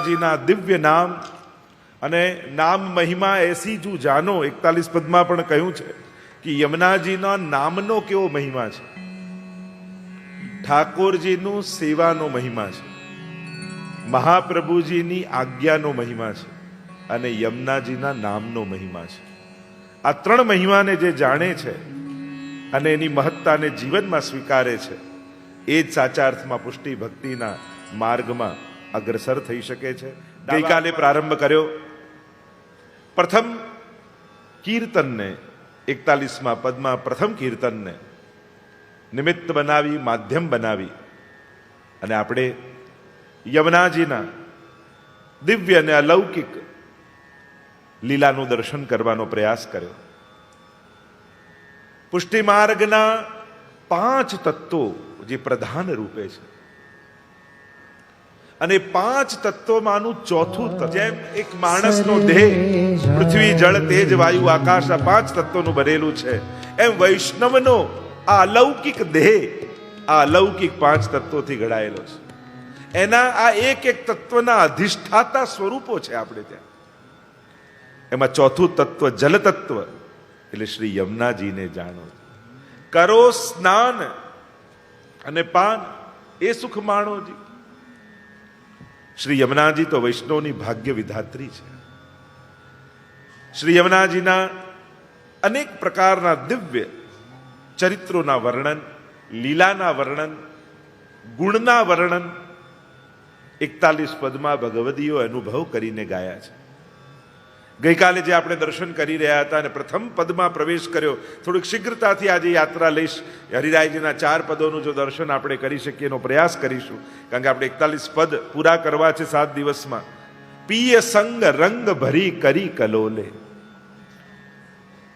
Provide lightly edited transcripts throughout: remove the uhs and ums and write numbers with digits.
યમુનાજીના દિવ્ય નામ અને નામ મહિમા એસી જુ જાનો 41 પદમાં પણ કહ્યું છે કે યમુનાજીના નામનો કેવો મહિમા છે, ઠાકોરજીનું સેવાનો મહિમા છે, મહાપ્રભુજીની આજ્ઞાનો મહિમા છે અને યમુનાજીના નામનો મહિમા છે. આ ત્રણ મહિમાને જે જાણે છે અને એની મહત્તાને જીવનમાં સ્વીકારે છે એ જ સાચા અર્થમાં પુષ્ટિ ભક્તિના માર્ગમાં અગ્રસર થઈ શકે છે. ગઈકાલે પ્રારંભ કર્યો પ્રથમ કીર્તનને 41માં પદમાં પ્રથમ કીર્તનને નિમિત્ત બનાવી, માધ્યમ બનાવી અને આપણે યમુનાજીના દિવ્ય અને અલૌકિક લીલાનું દર્શન કરવાનો પ્રયાસ કર્યો. પુષ્ટિ માર્ગના 5 તત્વો જે પ્રધાન રૂપે છે અને 5 તત્વોમાંનું ચોથું તત્વ, જેમ એક માણસનો દેહ પૃથ્વી જળ તેજ વાયુ આકાશ આ 5 તત્વોનું બનેલું છે, એમ વૈષ્ણવનો આ અલૌકિક દેહ આ અલૌકિક 5 તત્વોથી ઘડાયેલો છે. એના આ એક એક તત્વના અધિષ્ઠાતા સ્વરૂપો છે આપણે ત્યાં. એમાં ચોથું તત્વ જલ તત્વ એટલે શ્રી યમુનાજીને જાણો. કરો સ્નાન અને પાન એ સુખ માણોજી. શ્રી યમુનાજી તો વૈષ્ણવની ભાગ્ય વિધાત્રી છે. શ્રી યમુનાજીના અનેક પ્રકારના દિવ્ય ચરિત્રોના વર્ણન, લીલાના વર્ણન, ગુણના વર્ણન 41 પદમાં ભગવદીઓ અનુભવ કરીને ગાયા છે. ગઈકાલે જે આપણે દર્શન કરી રહ્યા હતા અને પ્રથમ પદમાં પ્રવેશ કર્યો, થોડીક શીઘ્રતાથી આજે યાત્રા લઈશ. હરિરાયજીના 4 પદોનું જો દર્શન આપણે કરી શકીએ એનો પ્રયાસ કરીશું, કારણ કે આપણે 41 પદ પૂરા કરવા છે 7 દિવસમાં. પિય સંગ રંગ ભરી કરી કલોલે.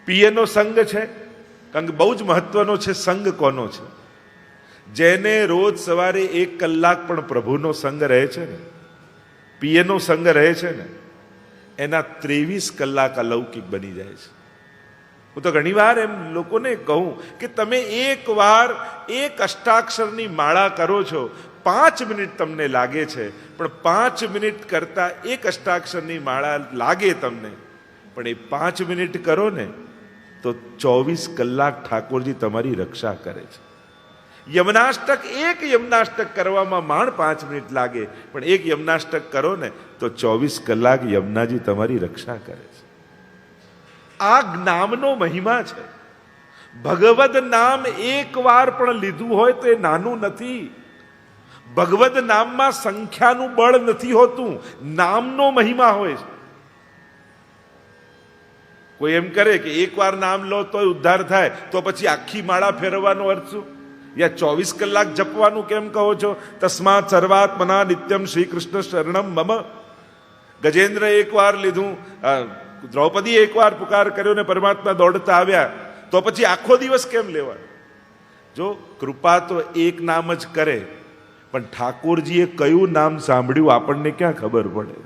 પિયનો સંગ છે, કારણ કે બહુ જ મહત્વનો છે સંગ કોનો છે. જેને રોજ સવારે 1 કલાક પણ પ્રભુનો સંગ રહે છે ને, પિયનો સંગ રહે છે ને, એના 23 કલાક અલૌકિક બની જાય છે. હું તો ઘણીવાર એમ લોકોને કહું કે તમે એકવાર 1 અષ્ટાક્ષરની માળા કરો છો, 5 મિનિટ તમને લાગે છે, પણ 5 મિનિટ કરતા 1 અષ્ટાક્ષરની માળા લાગે તમને, પણ એ 5 મિનિટ કરો ને તો 24 કલાક ઠાકોરજી તમારી રક્ષા કરે છે. યમનાષ્ટક, 1 યમનાષ્ટક કરવામાં માંડ 5 મિનિટ લાગે, પણ 1 યમનાષ્ટક કરો ને તો 24 કલાક યમુનાજી તમારી રક્ષા કરે છે. આ નામનો મહિમા છે. ભગવદ નામ એકવાર પણ લીધું હોય તો એ નાનું નથી. ભગવદ નામમાં સંખ્યાનું બળ નથી હોતું, નામનો મહિમા હોય છે. કોઈ એમ કરે કે એકવાર નામ લો તો ઉદ્ધાર થાય, તો પછી આખી માળા ફેરવવાનો અર્થ શું? યા 24 કલાક જપવાનું કેમ કહો છો? તસ્માત સર્વાત્મના નિત્યમ શ્રી કૃષ્ણ શરણમ મમ. ગજેન્દ્ર એકવાર લીધું, દ્રૌપદી એકવાર પુકાર કર્યો ને પરમાત્મા દોડતા આવ્યા, તો પછી આખો દિવસ કેમ લેવા? જો કૃપા તો એક નામ જ કરે, પણ ઠાકોરજીએ કયું નામ સાંભળ્યું આપણને ક્યાં ખબર પડે?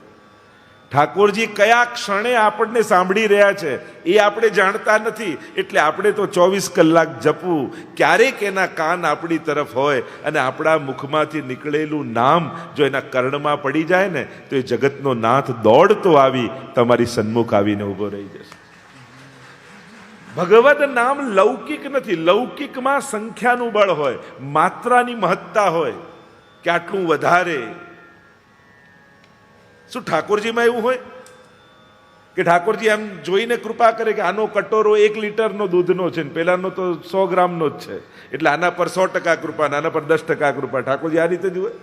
ઠાકોરજી કયા ક્ષણે આપણને સાંભળી રહ્યા છે એ આપણે જાણતા નથી. એટલે આપણે તો 24 કલાક જપવું. ક્યારેક એના કાન આપણી તરફ હોય અને આપણા મુખમાંથી નીકળેલું નામ જો એના કર્ણમાં પડી જાય ને તો એ જગતનો નાથ દોડતો આવી તમારી સન્મુખ આવીને ઊભો રહી જશે. ભગવદ નામ લૌકિક નથી. લૌકિકમાં સંખ્યાનું બળ હોય, માત્રાની મહત્તા હોય કે આટલું વધારે. શું ઠાકોરજીમાં એવું હોય કે ઠાકોરજી એમ જોઈને કૃપા કરે કે આનો કટોરો 1 લીટરનો દૂધનો છે ને પેલાનો તો 100 ગ્રામનો જ છે, એટલે આના પર 100% કૃપા, આના પર 10% કૃપા? ઠાકોરજી આ રીતે જ હોય?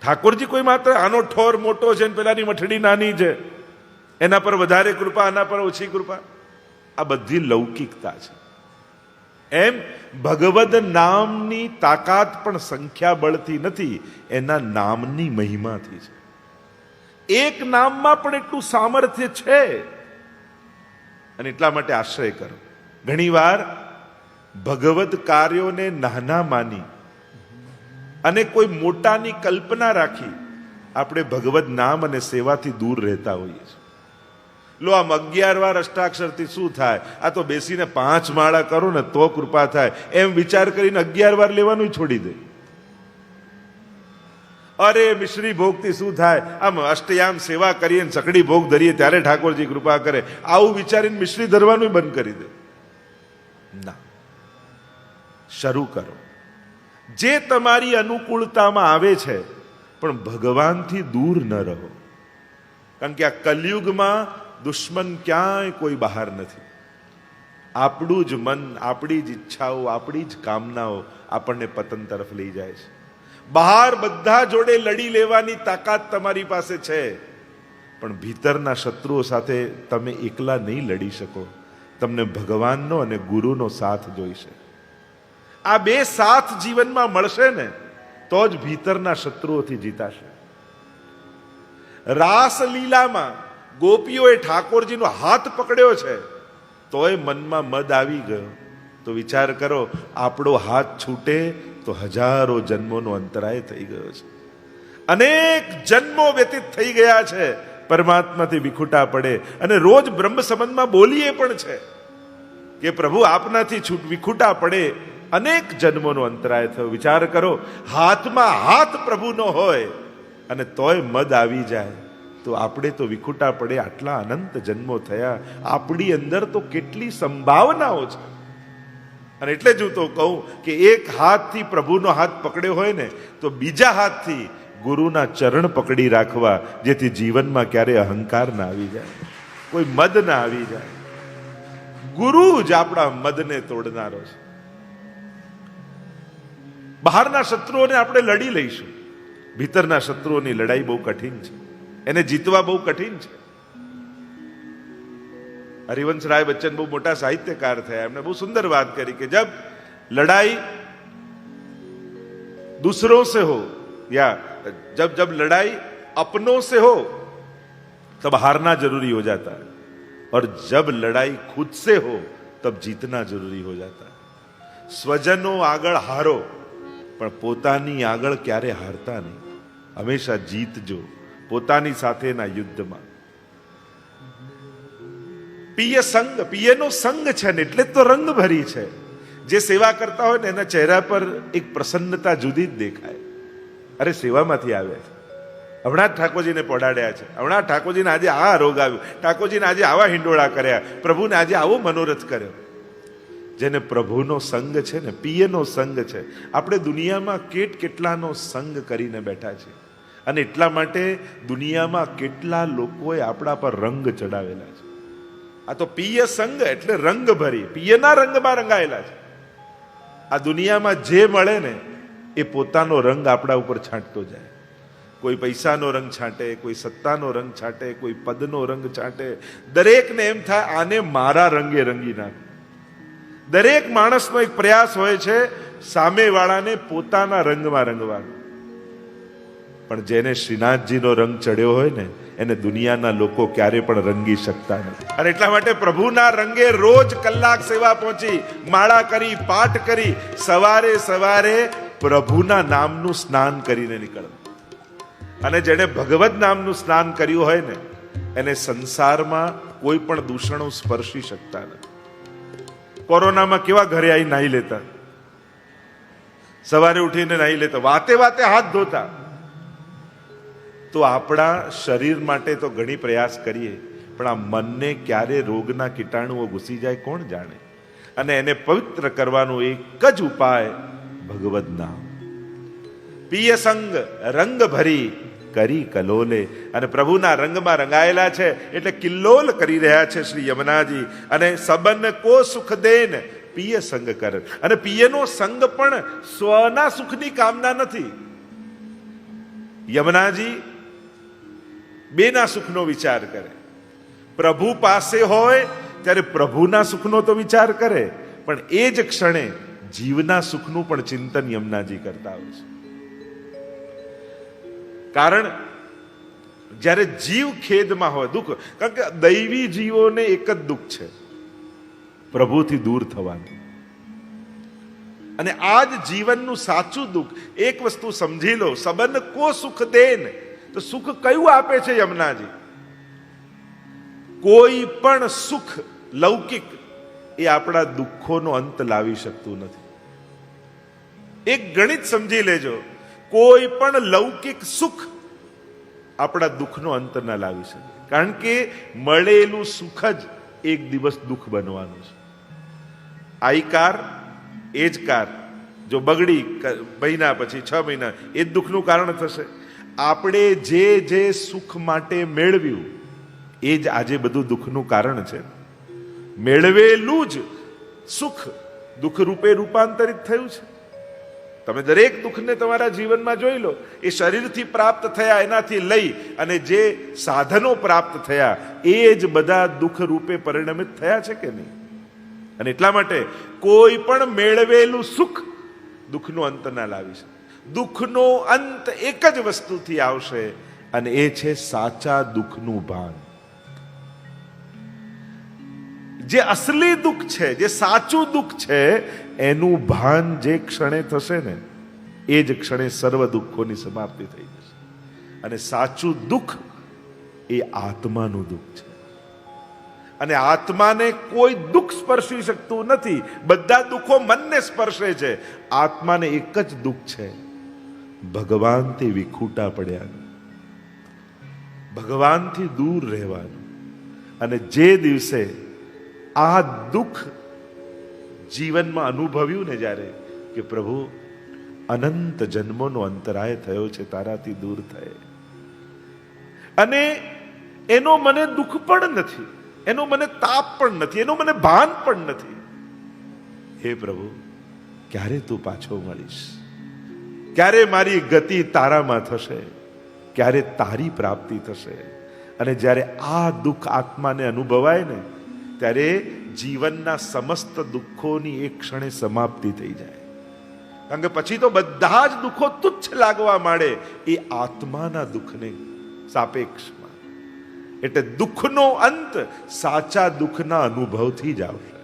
ઠાકોરજી કોઈ માત્ર આનો ઠોર મોટો છે ને પેલાની મઠડી નાની છે એના પર વધારે કૃપા, આના પર ઓછી કૃપા? આ બધી લૌકિકતા છે. એમ ભગવદ નામની તાકાત પણ સંખ્યા બળથી નથી, એના નામની મહિમાથી છે. એક નામમાં પણ એટલું સામર્થ્ય છે અને એટલા માટે આશ્રય કરો. ઘણીવાર ભગવદ કાર્યોને નાના માની અને કોઈ મોટાની કલ્પના રાખી આપણે ભગવદ નામ અને સેવાથી દૂર રહેતા હોઈએ છીએ. લો આમ 11 વાર અષ્ટાક્ષરથી શું થાય? આ તો બેસીને 5 માળા કરો ને તો કૃપા થાય, એમ વિચાર કરીને 11 વાર લેવાનું છોડી દે. અરે મિશ્રી ભોગથી શું થાય, આમ અષ્ટયામ સેવા કરીએ સકડી ભોગ ધરીએ ત્યારે ઠાકોરજી કૃપા કરે, આવું વિચારીને મિશ્રી ધરવાનું બંધ કરી દે. ના, શરૂ કરો જે તમારી અનુકૂળતામાં આવે છે, પણ ભગવાનથી દૂર ન રહો. કારણ કે આ કલયુગમાં દુશ્મન ક્યાંય કોઈ બહાર નથી. આપણું જ મન, આપણી જ ઈચ્છાઓ, આપણી જ કામનાઓ આપણને પતન તરફ લઈ જાય છે. બહાર બધા જોડે લડી લેવાની તાકાત તમારી પાસે છે, પણ ભીતરના શત્રુઓ સાથે તમે એકલા નહીં લડી શકો. તમને ભગવાનનો અને ગુરુનો સાથ જોઈશે. આ બે સાથ જીવનમાં મળશે ને તો જ ભીતરના શત્રુઓથી જીતાશે. રાસલીલામાં ગોપીઓએ ઠાકોરજીનો હાથ પકડ્યો છે, તોય મનમાં મદ આવી ગયો. તો વિચાર કરો, આપણો હાથ છૂટે તો હજારો જન્મોનો અંતરાય થઈ ગયો છે. અનેક જન્મો વ્યતીત થઈ ગયા છે પરમાત્માથી વિખૂટા પડે, અને રોજ બ્રહ્મ સંબંધમાં બોલીએ પણ છે કે પ્રભુ આપનાથી વિખૂટા પડે અનેક જન્મોનો અંતરાય થયો. વિચાર કરો, હાથમાં હાથ પ્રભુનો હોય અને તોય મદ આવી જાય, તો આપણે તો વિખૂટા પડે આટલા અનંત જન્મો થયા. આપણી અંદર તો કેટલી સંભાવનાઓ છે. અને એટલે જ હું તો કહું કે એક હાથથી પ્રભુનો હાથ પકડ્યો હોય ને તો બીજા હાથથી ગુરુના ચરણ પકડી રાખવા, જેથી જીવનમાં ક્યારે અહંકાર ના આવી જાય, કોઈ મદ ના આવી જાય. ગુરુ જ આપણા મદને તોડનારો છે. બહારના શત્રુઓને આપણે લડી લઈશું, ભીતરના શત્રુઓની લડાઈ બહુ કઠિન છે, એને જીતવા બહુ કઠિન છે. હરિવંશ રાય બચ્ચન બહુ મોટા સાહિત્યકાર થયા, એમણે બહુ સુંદર વાત કરી કે જબ લડાઈ दूसरों से हो या जब लड़ाई अपनों से हो तब हारना जरूरी हो जाता है, और जब लड़ाई खुद से हो तब जीतना जरूरी हो जाता है. સ્વજનો આગળ હારો, પણ પોતાની આગળ ક્યારે હારતા નહીં. હંમેશા જીતજો પોતાની સાથેના યુદ્ધમાં. પિય સંગ, પિયનો સંગ છે ને એટલે તો રંગ ભરી છે. જે સેવા કરતા હોય ને એના ચહેરા પર એક પ્રસન્નતા જુદી જ દેખાય. અરે સેવામાંથી આવ્યા છે, હમણાં જ ઠાકોરજીને પડાડ્યા છે, હમણાં ઠાકોરજીને આજે આ રોગ આવ્યો, ઠાકોરજીને આજે આવા હિંડોળા કર્યા, પ્રભુને આજે આવો મનોરથ કર્યો. જેને પ્રભુનો સંગ છે ને, પિયનો સંગ છે. આપણે દુનિયામાં કેટલાનો સંગ કરીને બેઠા છે, અને એટલા માટે દુનિયામાં કેટલા લોકોએ આપણા પર રંગ ચડાવેલા છે. આ તો પિય સંગ એટલે રંગ ભરી, પિયના રંગમાં રંગાયેલા છે. આ દુનિયામાં જે મળે ને એ પોતાનો રંગ આપણા ઉપર છાંટતો જાય. કોઈ પૈસાનો રંગ છાંટે, કોઈ સત્તાનો રંગ છાંટે, કોઈ પદનો રંગ છાંટે. દરેકને એમ થાય આને મારા રંગે રંગી નાખ. દરેક માણસનો એક પ્રયાસ હોય છે સામેવાળાને પોતાના રંગમાં રંગવાનો. પણ જેને શ્રીનાથજીનો રંગ ચડ્યો હોય ને એને દુનિયાના લોકો ક્યારે પણ રંગી શકતા નથી. અને એટલા માટે પ્રભુના રંગે રોજ કલાક સેવા પહોંચી, માળા કરી, પાઠ કરી, સવારે સવારે પ્રભુના નામનું સ્નાન કરીને નીકળવું. અને જેને ભગવદ નામનું સ્નાન કર્યું હોય ને એને સંસારમાં કોઈ પણ દૂષણો સ્પર્શી શકતા નથી. કોરોનામાં કેવા ઘરે આવી નાહી લેતા, સવારે ઉઠીને નાહી લેતા, વાતે વાતે હાથ ધોતા. તો આપણા શરીર માટે તો ઘણી પ્રયાસ કરીએ, પણ આ મનને ક્યારે રોગના કીટાણુઓ ઘૂસી જાય કોણ જાણે. અને એને પવિત્ર કરવાનો એક જ ઉપાય ભગવદ નામ. પિય સંગ રંગ ભરી કરી કલોલે. અને પ્રભુના રંગમાં રંગાયેલા છે એટલે કિલ્લોલ કરી રહ્યા છે શ્રી યમુનાજી. અને સબન કો સુખ દેન પિય સંગ કર. અને પિયનો સંગ પણ સ્વના સુખની કામના નથી. યમુનાજી બેના સુખનો વિચાર કરે. પ્રભુ પાસે હોય ત્યારે પ્રભુના સુખનો તો વિચાર કરે, પણ એ જ ક્ષણે જીવના સુખનું પણ ચિંતન યમુનાજી કરતા હોય છે. કારણ જ્યારે જીવ ખેદમાં હોય, દુઃખ, કારણ કે દૈવી જીવોને એક જ દુઃખ છે, પ્રભુથી દૂર થવાનું. અને આ જ જીવનનું સાચું દુઃખ. એક વસ્તુ સમજી લો, સબન કો સુખ દેન, તો સુખ કયું આપે છે યમુનાજી? કોઈ પણ સુખ લૌકિક એ આપણા દુઃખોનો અંત લાવી શકતું નથી. એક ગણિત સમજી લેજો કોઈ પણ લૌકિક સુખ આપણા દુઃખનો અંત ના લાવી શકે, કારણ કે મળેલું સુખ જ એક દિવસ દુઃખ બનવાનું છે. આઈ કાર એ જ કાર જો બગડી મહિના પછી 6 મહિના એ જ દુઃખનું કારણ થશે. આપણે જે સુખ માટે મેળવ્યું એ જ આજે બધું દુઃખનું કારણ છે. મેળવેલું જ સુખ દુઃખ રૂપે રૂપાંતરિત થયું છે. તમે દરેક દુઃખને તમારા જીવનમાં જોઈ લો. એ શરીરથી પ્રાપ્ત થયા એનાથી લઈ અને જે સાધનો પ્રાપ્ત થયા એ જ બધા દુઃખ રૂપે પરિણમિત થયા છે કે નહીં? અને એટલા માટે કોઈ પણ મેળવેલું સુખ દુઃખનો અંત ના લાવી શકે. દુઃખનો અંત એક જ વસ્તુથી આવશે અને એ છે સાચા દુઃખનું ભાન. જે અસલી દુઃખ છે, જે સાચું દુઃખ છે, એનું ભાન જે ક્ષણે થશે ને એ જ ક્ષણે સર્વ દુઃખોની સમાપ્તિ થઈ જશે. અને સાચું દુઃખ એ આત્માનું દુઃખ છે. અને આત્માને કોઈ દુઃખ સ્પર્શી શકતું નથી. બધા દુઃખો મનને સ્પર્શે છે. આત્માને એક જ દુઃખ છે, ભગવાનથી વિખૂટા પડ્યાનું, ભગવાનથી દૂર રહેવાનું. અને જે દિવસે આ દુઃખ જીવનમાં અનુભવ્યું ને જ્યારે કે પ્રભુ અનંત જન્મોનો અંતરાય થયો છે તારાથી દૂર થયે, અને એનો મને દુઃખ પણ નથી, એનો મને તાપ પણ નથી, એનો મને ભાન પણ નથી. હે પ્રભુ, ક્યારે તું પાછો મળીશ? ક્યારે મારી ગતિ તારામાં થશે? ક્યારે તારી પ્રાપ્તિ થશે? અને જ્યારે આ દુઃખ આત્માને અનુભવાય ને ત્યારે જીવનના સમસ્ત દુઃખોની એક ક્ષણે સમાપ્તિ થઈ જાય. કારણ કે પછી તો બધા જ દુઃખો તુચ્છ લાગવા માંડે એ આત્માના દુઃખને સાપેક્ષમાં. એટલે દુઃખનો અંત સાચા દુઃખના અનુભવથી જ આવશે.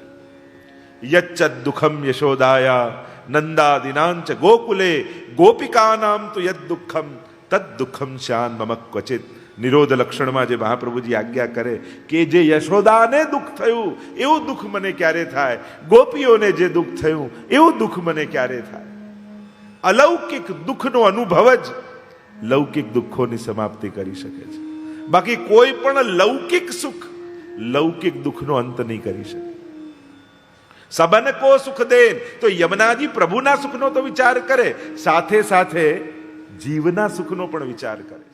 યચ્ચ દુઃખમ યશોદાયા નંદાદિનાંચ ગોકુલે ગોપિકાનામ તો યદ દુઃખમ તદ દુઃખમ શ્યાન મમ ક્વચિત. નિરોધ લક્ષણમાં જે મહાપ્રભુજી આજ્ઞા કરે કે જે યશોદાને દુઃખ થયું એવું દુઃખ મને ક્યારે થાય, ગોપીઓને જે દુઃખ થયું એવું દુઃખ મને ક્યારે થાય. અલૌકિક દુઃખનો અનુભવ જ લૌકિક દુઃખોની સમાપ્તિ કરી શકે છે. બાકી કોઈ પણ લૌકિક સુખ લૌકિક દુઃખનો અંત નહીં કરી શકે. સબન કો સુખ દેન, તો યમુનાજી પ્રભુના સુખનો તો વિચાર કરે, સાથે સાથે જીવના સુખનો પણ વિચાર કરે.